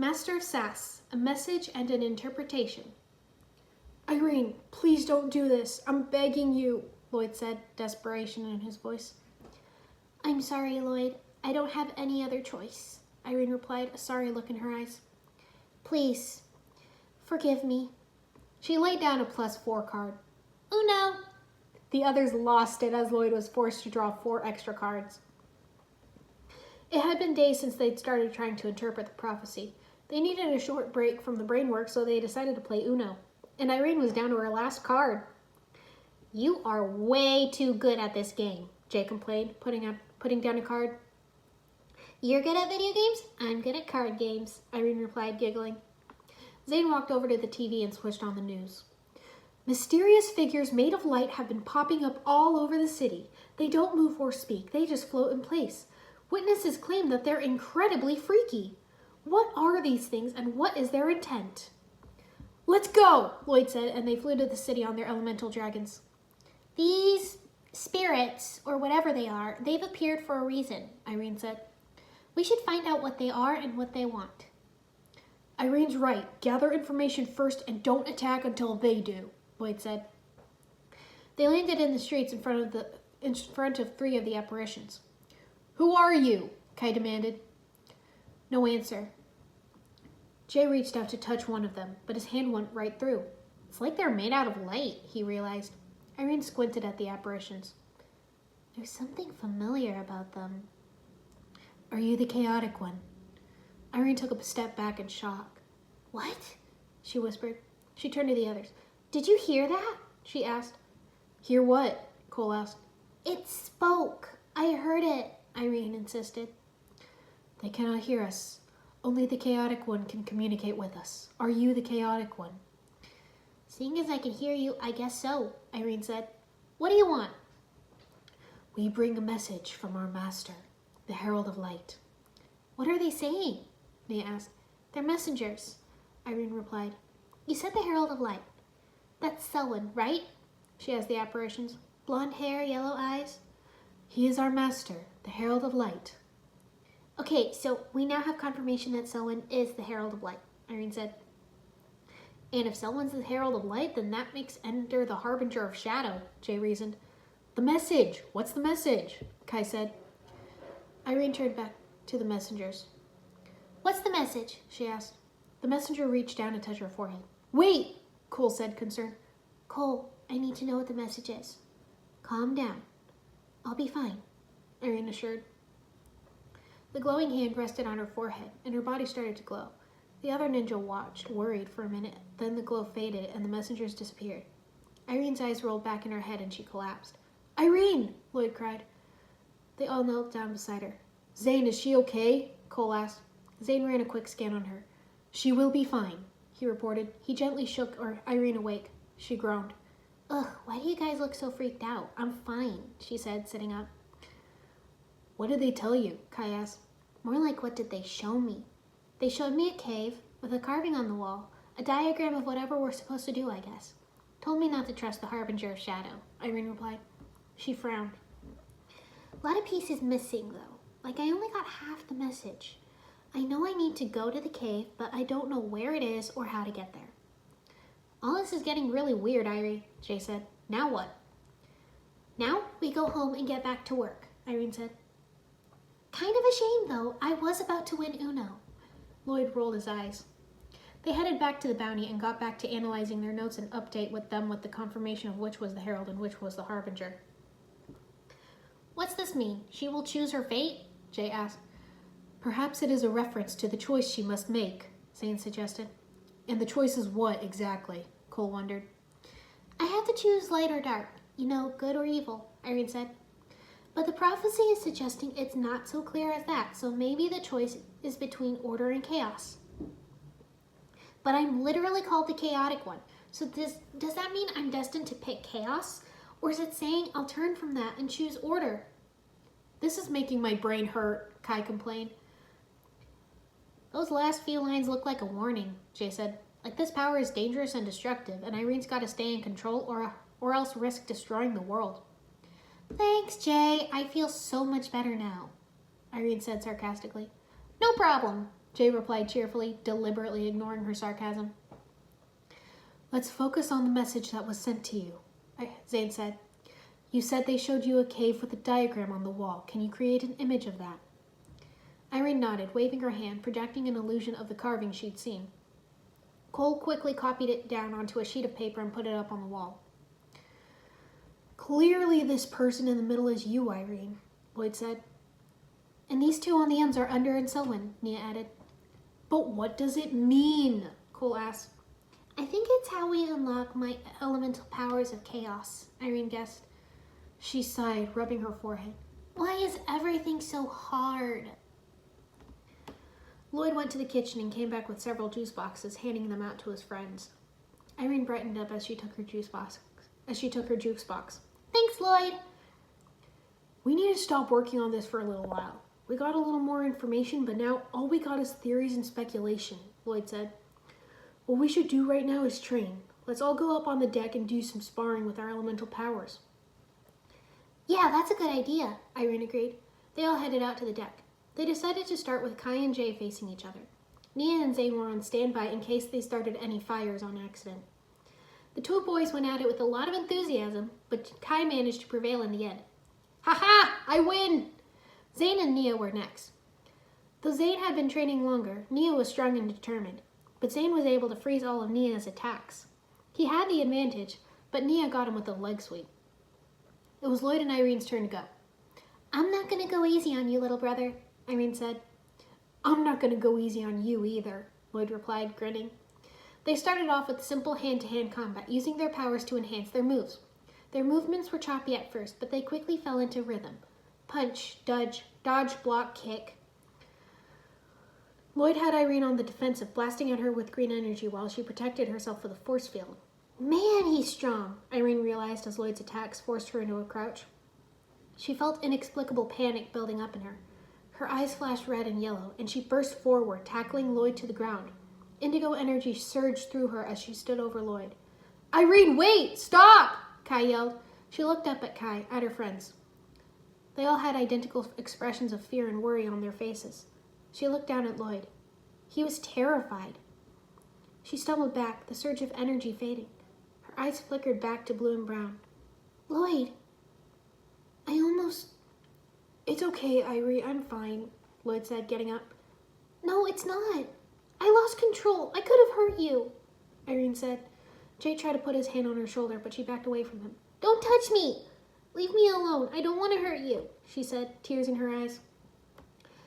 Master of Sass, a message and an interpretation. Irene, please don't do this. I'm begging you, Lloyd said, desperation in his voice. I'm sorry, Lloyd. I don't have any other choice, Irene replied, a sorry look in her eyes. Please, forgive me. She laid down a +4 card. Uno! The others lost it as Lloyd was forced to draw 4 extra cards. It had been days since they'd started trying to interpret the prophecy. They needed a short break from the brain work, so they decided to play Uno. And Irene was down to her last card. You are way too good at this game, Jay complained, putting down a card. You're good at video games? I'm good at card games, Irene replied, giggling. Zane walked over to the TV and switched on the news. Mysterious figures made of light have been popping up all over the city. They don't move or speak. They just float in place. Witnesses claim that they're incredibly freaky. What are these things and what is their intent? Let's go, Lloyd said, and they flew to the city on their elemental dragons. These spirits, or whatever they are, they've appeared for a reason, Irene said. We should find out what they are and what they want. Irene's right. Gather information first and don't attack until they do, Lloyd said. They landed in the streets in front of 3 of the apparitions. Who are you? Kai demanded. No answer. Jay reached out to touch one of them, but his hand went right through. It's like they're made out of light, he realized. Irene squinted at the apparitions. There's something familiar about them. Are you the chaotic one? Irene took a step back in shock. What? She whispered. She turned to the others. Did you hear that? She asked. Hear what? Cole asked. It spoke. I heard it, Irene insisted. They cannot hear us. Only the chaotic one can communicate with us. Are you the chaotic one? Seeing as I can hear you, I guess so, Irene said. What do you want? We bring a message from our master, the Herald of Light. What are they saying? Nia asked. They're messengers, Irene replied. You said the Herald of Light. That's Selwyn, right? She asked the apparitions. Blonde hair, yellow eyes. He is our master, the Herald of Light. Okay, so we now have confirmation that Selwyn is the Herald of Light, Irene said. And if Selwyn's the Herald of Light, then that makes Ender the Harbinger of Shadow, Jay reasoned. The message! What's the message? Kai said. Irene turned back to the messengers. What's the message? She asked. The messenger reached down to touch her forehead. Wait! Cole said, concerned. Cole, I need to know what the message is. Calm down. I'll be fine, Irene assured. The glowing hand rested on her forehead, and her body started to glow. The other ninja watched, worried for a minute. Then the glow faded, and the messengers disappeared. Irene's eyes rolled back in her head, and she collapsed. Irene! Lloyd cried. They all knelt down beside her. Zane, is she okay? Cole asked. Zane ran a quick scan on her. She will be fine, he reported. He gently shook Irene awake. She groaned. Ugh, why do you guys look so freaked out? I'm fine, she said, sitting up. What did they tell you? Kai asked. More like what did they show me? They showed me a cave with a carving on the wall, a diagram of whatever we're supposed to do, I guess. Told me not to trust the Harbinger of Shadow, Irene replied. She frowned. A lot of pieces missing, though. Like I only got half the message. I know I need to go to the cave, but I don't know where it is or how to get there. All this is getting really weird, Irene, Jay said. Now what? Now we go home and get back to work, Irene said. Kind of a shame, though. I was about to win Uno. Lloyd rolled his eyes. They headed back to the bounty and got back to analyzing their notes and update with the confirmation of which was the Herald and which was the Harbinger. What's this mean? She will choose her fate? Jay asked. Perhaps it is a reference to the choice she must make, Zane suggested. And the choice is what, exactly? Cole wondered. I have to choose light or dark. You know, good or evil, Irene said. But the prophecy is suggesting it's not so clear as that, so maybe the choice is between order and chaos. But I'm literally called the chaotic one, so does that mean I'm destined to pick chaos? Or is it saying I'll turn from that and choose order? This is making my brain hurt, Kai complained. Those last few lines look like a warning, Jay said. Like this power is dangerous and destructive, and Irene's got to stay in control or else risk destroying the world. Thanks, Jay. I feel so much better now, Irene said sarcastically. No problem, Jay replied cheerfully, deliberately ignoring her sarcasm. Let's focus on the message that was sent to you, Zane said. You said they showed you a cave with a diagram on the wall. Can you create an image of that? Irene nodded, waving her hand, projecting an illusion of the carving she'd seen. Cole quickly copied it down onto a sheet of paper and put it up on the wall. Clearly this person in the middle is you, Irene, Lloyd said. And these two on the ends are Under and Selwyn, Nia added. But what does it mean? Cole asked. I think it's how we unlock my elemental powers of chaos, Irene guessed. She sighed, rubbing her forehead. Why is everything so hard? Lloyd went to the kitchen and came back with several juice boxes, handing them out to his friends. Irene brightened up as she took her juice box. Thanks, Lloyd. We need to stop working on this for a little while. We got a little more information, but now all we got is theories and speculation, Lloyd said. What we should do right now is train. Let's all go up on the deck and do some sparring with our elemental powers. Yeah, that's a good idea, Irene agreed. They all headed out to the deck. They decided to start with Kai and Jay facing each other. Nia and Zane were on standby in case they started any fires on accident. The two boys went at it with a lot of enthusiasm, but Kai managed to prevail in the end. Ha-ha! I win! Zane and Nia were next. Though Zane had been training longer, Nia was strong and determined, but Zane was able to freeze all of Nia's attacks. He had the advantage, but Nia got him with a leg sweep. It was Lloyd and Irene's turn to go. I'm not going to go easy on you, little brother, Irene said. I'm not going to go easy on you either, Lloyd replied, grinning. They started off with simple hand-to-hand combat, using their powers to enhance their moves. Their movements were choppy at first, but they quickly fell into rhythm. Punch, dodge, block, kick. Lloyd had Irene on the defensive, blasting at her with green energy while she protected herself with a force field. Man, he's strong, Irene realized as Lloyd's attacks forced her into a crouch. She felt inexplicable panic building up in her. Her eyes flashed red and yellow, and she burst forward, tackling Lloyd to the ground. Indigo energy surged through her as she stood over Lloyd. Irene, wait! Stop! Kai yelled. She looked up at Kai, at her friends. They all had identical expressions of fear and worry on their faces. She looked down at Lloyd. He was terrified. She stumbled back, the surge of energy fading. Her eyes flickered back to blue and brown. Lloyd, It's okay, Irene, I'm fine, Lloyd said, getting up. No, it's not. I lost control. I could have hurt you, Irene said. Jay tried to put his hand on her shoulder, but she backed away from him. Don't touch me! Leave me alone. I don't want to hurt you, she said, tears in her eyes.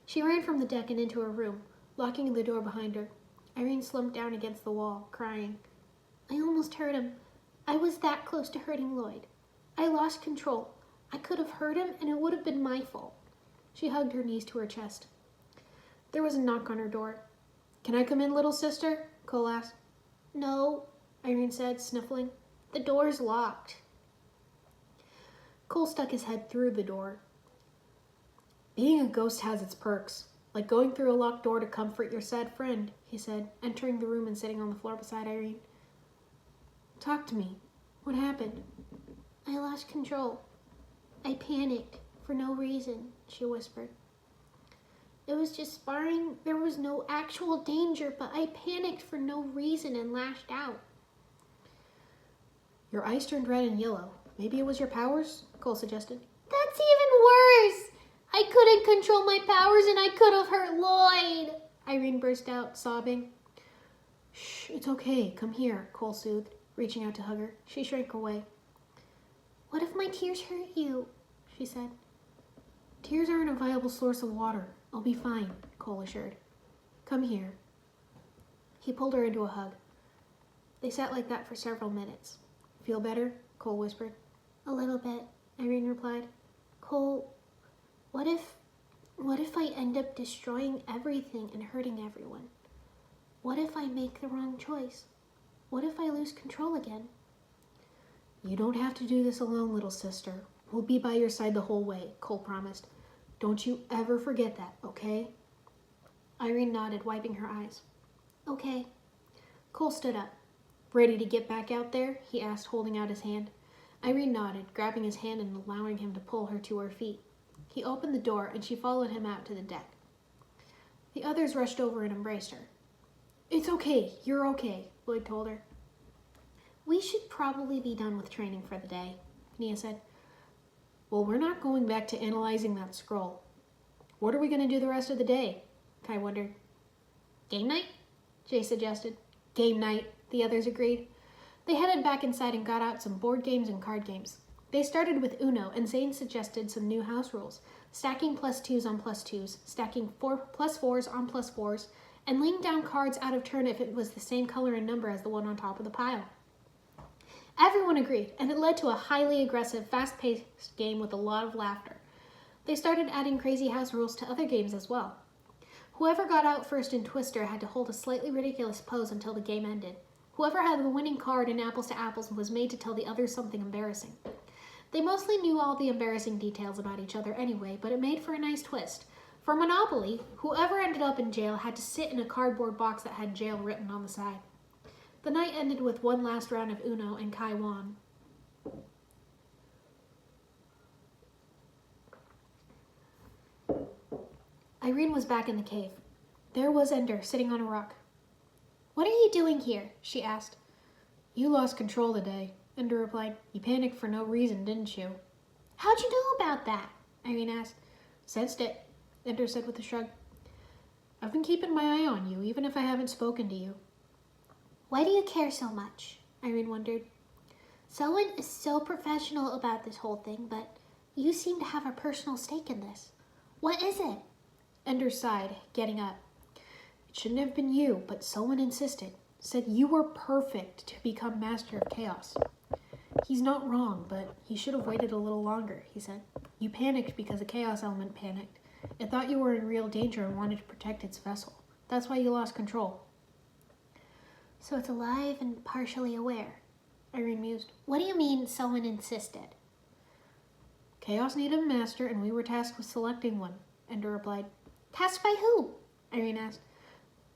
She ran from the deck and into her room, locking the door behind her. Irene slumped down against the wall, crying. I almost hurt him. I was that close to hurting Lloyd. I lost control. I could have hurt him, and it would have been my fault. She hugged her knees to her chest. There was a knock on her door. Can I come in, little sister? Cole asked. No, Irene said, sniffling. The door's locked. Cole stuck his head through the door. Being a ghost has its perks, like going through a locked door to comfort your sad friend, he said, entering the room and sitting on the floor beside Irene. Talk to me. What happened? I lost control. I panicked for no reason, she whispered. It was just sparring. There was no actual danger, but I panicked for no reason and lashed out. Your eyes turned red and yellow. Maybe it was your powers? Cole suggested. That's even worse! I couldn't control my powers and I could have hurt Lloyd! Irene burst out, sobbing. Shh, it's okay. Come here, Cole soothed, reaching out to hug her. She shrank away. What if my tears hurt you? She said. Tears aren't a viable source of water. I'll be fine, Cole assured. Come here. He pulled her into a hug. They sat like that for several minutes. Feel better? Cole whispered. A little bit, Irene replied. Cole, what if I end up destroying everything and hurting everyone? What if I make the wrong choice? What if I lose control again? You don't have to do this alone, little sister. We'll be by your side the whole way, Cole promised. Don't you ever forget that, okay? Irene nodded, wiping her eyes. Okay. Cole stood up. Ready to get back out there? He asked, holding out his hand. Irene nodded, grabbing his hand and allowing him to pull her to her feet. He opened the door and she followed him out to the deck. The others rushed over and embraced her. It's okay, you're okay, Lloyd told her. We should probably be done with training for the day, Nia said. Well, we're not going back to analyzing that scroll. What are we going to do the rest of the day? Kai wondered. Game night? Jay suggested. Game night, the others agreed. They headed back inside and got out some board games and card games. They started with Uno, and Zane suggested some new house rules, stacking +2s on +2s, stacking +4s on +4s, and laying down cards out of turn if it was the same color and number as the one on top of the pile. Everyone agreed, and it led to a highly aggressive, fast-paced game with a lot of laughter. They started adding crazy house rules to other games as well. Whoever got out first in Twister had to hold a slightly ridiculous pose until the game ended. Whoever had the winning card in Apples to Apples was made to tell the others something embarrassing. They mostly knew all the embarrassing details about each other anyway, but it made for a nice twist. For Monopoly, whoever ended up in jail had to sit in a cardboard box that had jail written on the side. The night ended with one last round of Uno, and Kai won. Irene was back in the cave. There was Ender, sitting on a rock. What are you doing here? She asked. You lost control today, Ender replied. You panicked for no reason, didn't you? How'd you know about that? Irene asked. Sensed it, Ender said with a shrug. I've been keeping my eye on you, even if I haven't spoken to you. Why do you care so much? Irene wondered. Selwyn is so professional about this whole thing, but you seem to have a personal stake in this. What is it? Ender sighed, getting up. It shouldn't have been you, but Selwyn insisted. Said you were perfect to become Master of Chaos. He's not wrong, but he should have waited a little longer, he said. You panicked because the Chaos element panicked. It thought you were in real danger and wanted to protect its vessel. That's why you lost control. So it's alive and partially aware, Irene mused. What do you mean Selwyn insisted? Chaos needed a master, and we were tasked with selecting one, Ender replied. Tasked by who? Irene asked.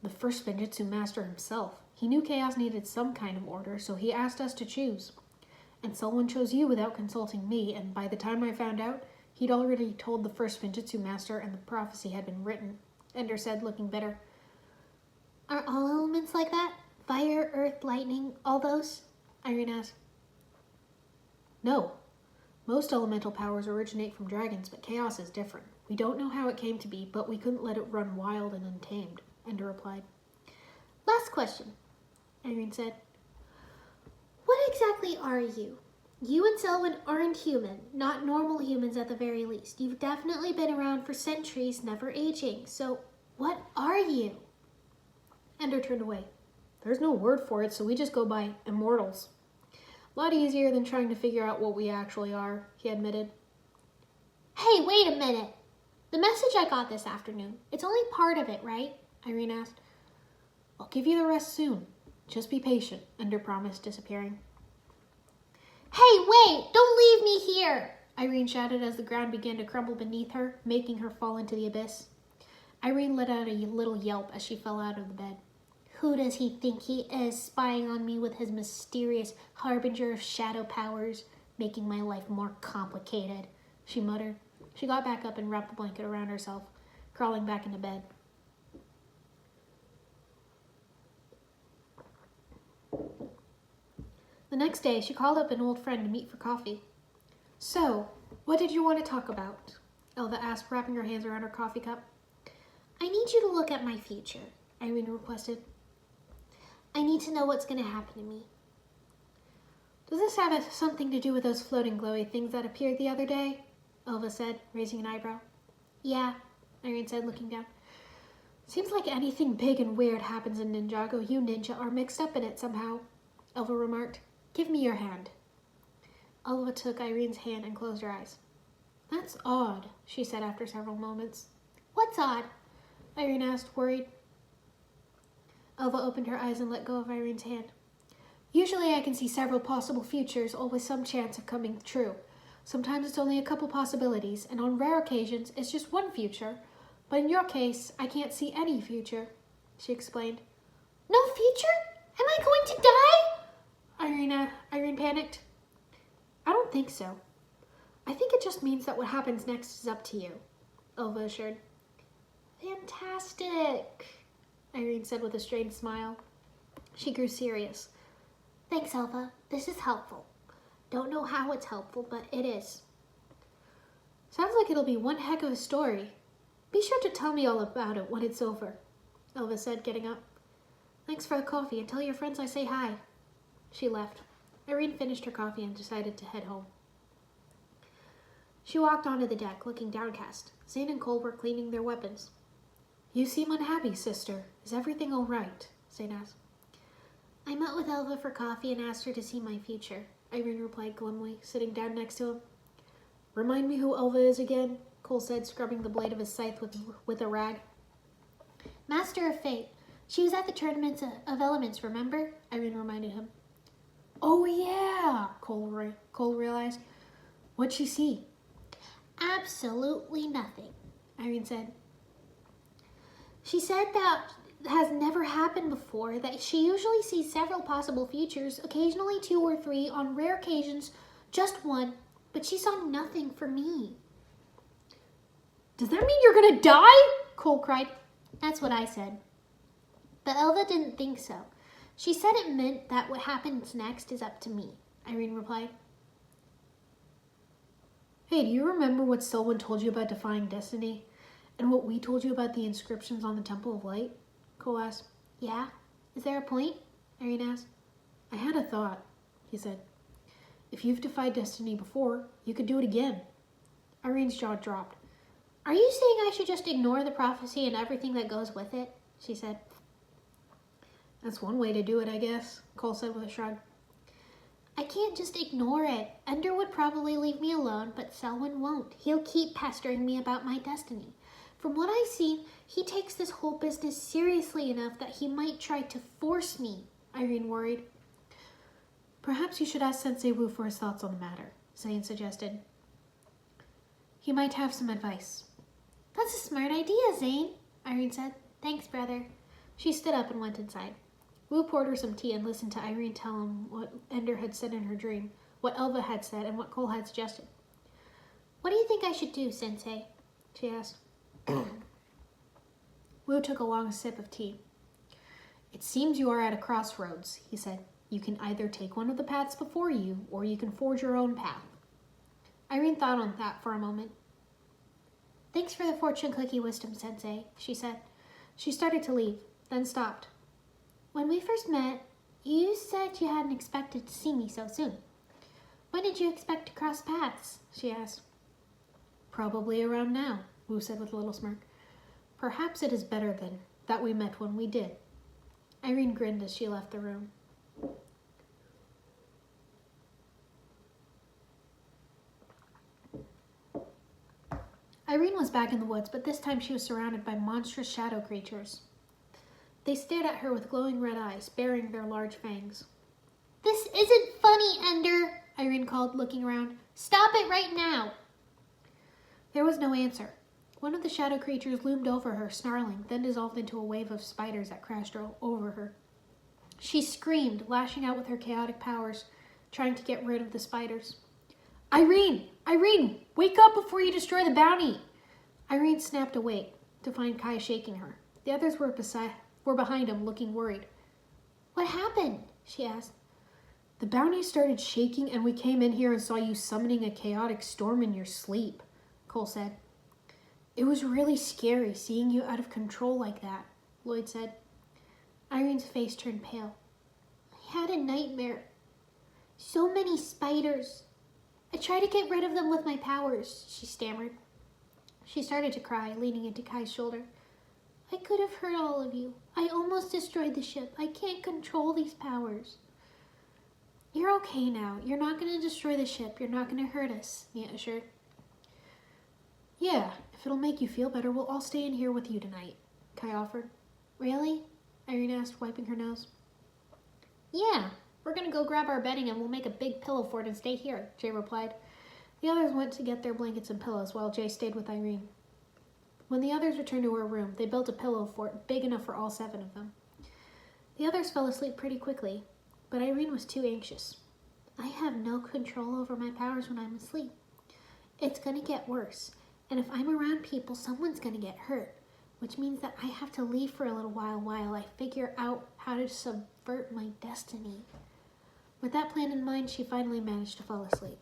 The first Spinjitzu master himself. He knew Chaos needed some kind of order, so he asked us to choose. And Selwyn chose you without consulting me, and by the time I found out, he'd already told the first Spinjitzu master and the prophecy had been written, Ender said, looking bitter. Are all elements like that? Fire, earth, lightning, all those? Irene asked. No. Most elemental powers originate from dragons, but Chaos is different. We don't know how it came to be, but we couldn't let it run wild and untamed, Ender replied. Last question, Irene said. What exactly are you? You and Selwyn aren't human, not normal humans at the very least. You've definitely been around for centuries, never aging. So, what are you? Ender turned away. There's no word for it, so we just go by immortals. A lot easier than trying to figure out what we actually are, he admitted. Hey, wait a minute. The message I got this afternoon, it's only part of it, right? Irene asked. I'll give you the rest soon. Just be patient, Ender promised, disappearing. Hey, wait! Don't leave me here! Irene shouted as the ground began to crumble beneath her, making her fall into the abyss. Irene let out a little yelp as she fell out of the bed. Who does he think he is, spying on me with his mysterious harbinger of shadow powers, making my life more complicated? She muttered. She got back up and wrapped the blanket around herself, crawling back into bed. The next day, she called up an old friend to meet for coffee. So, what did you want to talk about? Elva asked, wrapping her hands around her coffee cup. I need you to look at my future, Irene requested. I need to know what's going to happen to me. Does this have something to do with those floating glowy things that appeared the other day? Elva said, raising an eyebrow. Yeah, Irene said, looking down. Seems like anything big and weird happens in Ninjago, you ninja are mixed up in it somehow, Elva remarked. Give me your hand. Elva took Irene's hand and closed her eyes. That's odd, she said after several moments. What's odd? Irene asked, worried. Elva opened her eyes and let go of Irene's hand. Usually I can see several possible futures, all with some chance of coming true. Sometimes it's only a couple possibilities, and on rare occasions it's just one future. But in your case, I can't see any future, she explained. No future? Am I going to die? Irene panicked. I don't think so. I think it just means that what happens next is up to you, Elva assured. Fantastic, Irene said with a strained smile. She grew serious. Thanks, Elva. This is helpful. Don't know how it's helpful, but it is. Sounds like it'll be one heck of a story. Be sure to tell me all about it when it's over, Elva said, getting up. Thanks for the coffee, and tell your friends I say hi. She left. Irene finished her coffee and decided to head home. She walked onto the deck, looking downcast. Zane and Cole were cleaning their weapons. You seem unhappy, sister. Is everything all right? Zane asked. I met with Elva for coffee and asked her to see my future, Irene replied glumly, sitting down next to him. Remind me who Elva is again, Cole said, scrubbing the blade of his scythe with a rag. Master of Fate. She was at the Tournament of Elements, remember? Irene reminded him. Oh yeah, Cole realized. What'd she see? Absolutely nothing, Irene said. She said that has never happened before, that she usually sees several possible futures, occasionally 2 or 3, on rare occasions, just one, but she saw nothing for me. Does that mean you're gonna die? Cole cried. That's what I said. But Elva didn't think so. She said it meant that what happens next is up to me, Irene replied. Hey, do you remember what Selwyn told you about defying destiny? And what we told you about the inscriptions on the Temple of Light? Cole asked. Yeah? Is there a point? Irene asked. I had a thought, he said. If you've defied destiny before, you could do it again. Irene's jaw dropped. Are you saying I should just ignore the prophecy and everything that goes with it? She said. That's one way to do it, I guess, Cole said with a shrug. I can't just ignore it. Ender would probably leave me alone, but Selwyn won't. He'll keep pestering me about my destiny. From what I've seen, he takes this whole business seriously enough that he might try to force me, Irene worried. Perhaps you should ask Sensei Wu for his thoughts on the matter, Zane suggested. He might have some advice. That's a smart idea, Zane, Irene said. Thanks, brother. She stood up and went inside. Wu poured her some tea and listened to Irene tell him what Ender had said in her dream, what Elva had said, and what Cole had suggested. What do you think I should do, Sensei? She asked. Wu took a long sip of tea. It seems you are at a crossroads, he said. You can either take one of the paths before you, or you can forge your own path. Irene thought on that for a moment. Thanks for the fortune cookie wisdom, Sensei, she said. She started to leave, then stopped. When we first met, you said you hadn't expected to see me so soon. When did you expect to cross paths? She asked. Probably around now, Wu said with a little smirk. Perhaps it is better then that we met when we did. Irene grinned as she left the room. Irene was back in the woods, but this time she was surrounded by monstrous shadow creatures. They stared at her with glowing red eyes, baring their large fangs. This isn't funny, Ender, Irene called, looking around. Stop it right now. There was no answer. One of the shadow creatures loomed over her, snarling, then dissolved into a wave of spiders that crashed over her. She screamed, lashing out with her chaotic powers, trying to get rid of the spiders. Irene! Irene! Wake up before you destroy the bounty! Irene snapped awake to find Kai shaking her. The others were behind him, looking worried. What happened? She asked. The bounty started shaking and we came in here and saw you summoning a chaotic storm in your sleep, Cole said. It was really scary seeing you out of control like that, Lloyd said. Irene's face turned pale. I had a nightmare. So many spiders. I tried to get rid of them with my powers, she stammered. She started to cry, leaning into Kai's shoulder. I could have hurt all of you. I almost destroyed the ship. I can't control these powers. You're okay now. You're not going to destroy the ship. You're not going to hurt us, Mia assured. Yeah, if it'll make you feel better, we'll all stay in here with you tonight, Kai offered. Really? Irene asked, wiping her nose. Yeah, we're going to go grab our bedding and we'll make a big pillow fort and stay here, Jay replied. The others went to get their blankets and pillows while Jay stayed with Irene. When the others returned to her room, they built a pillow fort big enough for all 7 of them. The others fell asleep pretty quickly, but Irene was too anxious. I have no control over my powers when I'm asleep. It's going to get worse, and if I'm around people, someone's going to get hurt. which means that I have to leave for a little while I figure out how to subvert my destiny. With that plan in mind, she finally managed to fall asleep.